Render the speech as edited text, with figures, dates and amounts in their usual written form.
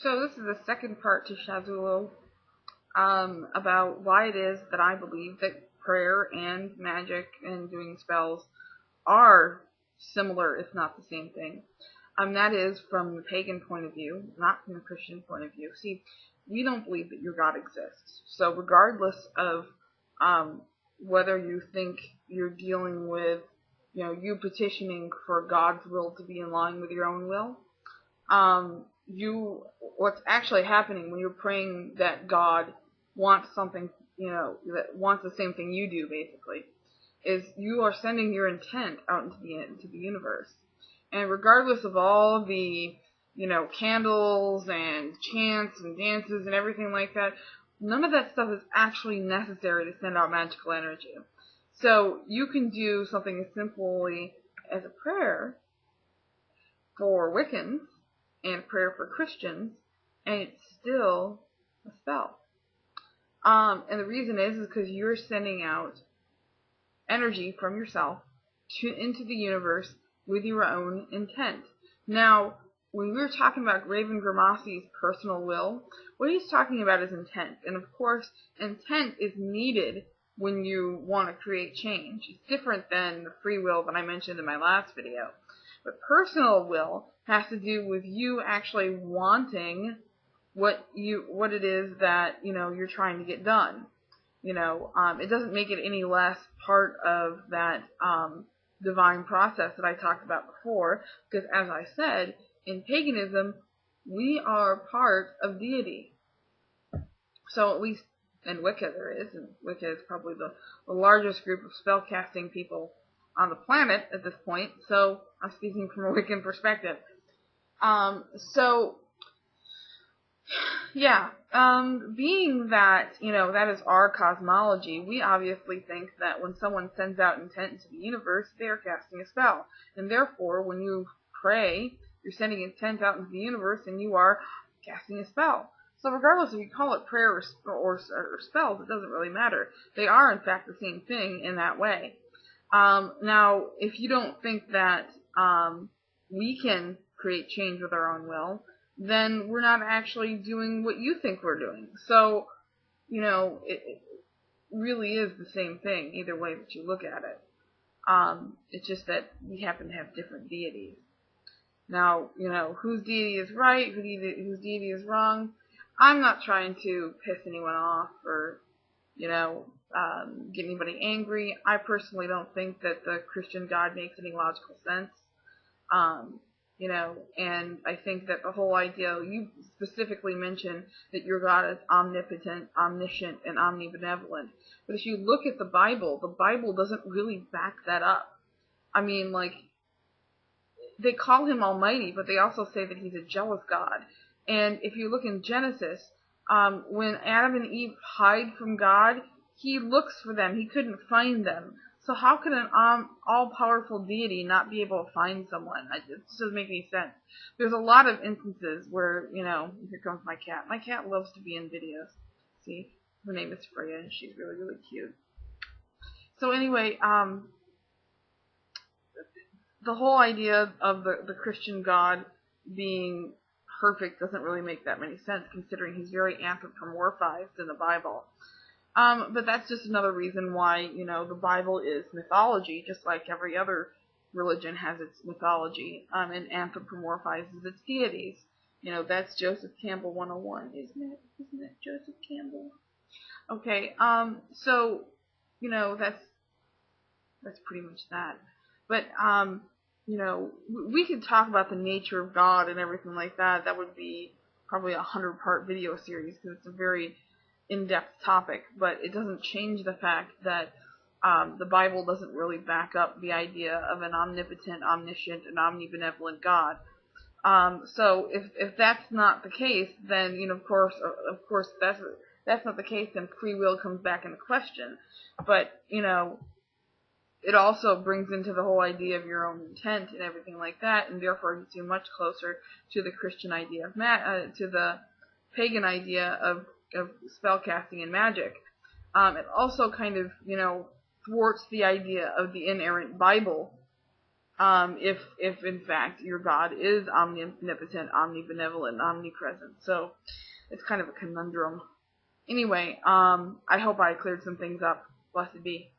So this is the second part to Shazoolo, about why it is that I believe that prayer and magic and doing spells are similar, if not the same thing. That is from the pagan point of view, not from the Christian point of view. See, we don't believe that your God exists. So regardless of whether you think you're dealing with, you petitioning for God's will to be in line with your own will, what's actually happening when you're praying that God wants something, that wants the same thing you do, basically, is you are sending your intent out into the universe. And regardless of all the, candles and chants and dances and everything like that, none of that stuff is actually necessary to send out magical energy. So you can do something as simply as a prayer for Wiccans and a prayer for Christians, and it's still a spell. And the reason is because you're sending out energy from yourself into the universe with your own intent. Now, when we were talking about Raven Grimasi's personal will, what he's talking about is intent. And of course, intent is needed when you want to create change. It's different than the free will that I mentioned in my last video. But personal will has to do with you actually wanting what it is that, you're trying to get done. It doesn't make it any less part of that divine process that I talked about before, because as I said, in paganism, we are part of deity. So at least in Wicca there is, and Wicca is probably the largest group of spellcasting people on the planet at this point, so I'm speaking from a Wiccan perspective. Being that, that is our cosmology, we obviously think that when someone sends out intent into the universe, they are casting a spell. And therefore, when you pray, you're sending intent out into the universe and you are casting a spell. So regardless if you call it prayer or spells, it doesn't really matter. They are, in fact, the same thing in that way. Now, if you don't think that we can create change with our own will, then we're not actually doing what you think we're doing. So, it really is the same thing, either way that you look at it. It's just that we happen to have different deities. Now, whose deity is right, whose deity is wrong, I'm not trying to piss anyone off or, get anybody angry. I personally don't think that the Christian God makes any logical sense. And I think that the whole idea, you specifically mentioned that your God is omnipotent, omniscient, and omnibenevolent. But if you look at the Bible doesn't really back that up. I mean, they call him Almighty, but they also say that he's a jealous God. And if you look in Genesis, when Adam and Eve hide from God, he looks for them. He couldn't find them. So how could an all-powerful deity not be able to find someone? It just doesn't make any sense. There's a lot of instances where, here comes my cat. My cat loves to be in videos. See? Her name is Freya, and she's really, really cute. So anyway, the whole idea of the Christian God being perfect doesn't really make that many sense, considering he's very anthropomorphized in the Bible. But that's just another reason why, the Bible is mythology, just like every other religion has its mythology, and anthropomorphizes its deities. That's Joseph Campbell 101, isn't it? Isn't it Joseph Campbell? Okay, so, that's pretty much that. But, we could talk about the nature of God and everything like that. That would be probably a 100-part video series, because it's a very in-depth topic, but it doesn't change the fact that the Bible doesn't really back up the idea of an omnipotent, omniscient, and omnibenevolent God. So if that's not the case, then of course that's not the case. Then free will comes back into question. But it also brings into the whole idea of your own intent and everything like that, and therefore gets you much closer to the Christian idea of to the pagan idea of spellcasting and magic. It also kind of, thwarts the idea of the inerrant Bible if in fact your God is omnipotent, omnibenevolent, omnipresent. So it's kind of a conundrum. Anyway, I hope I cleared some things up. Blessed be.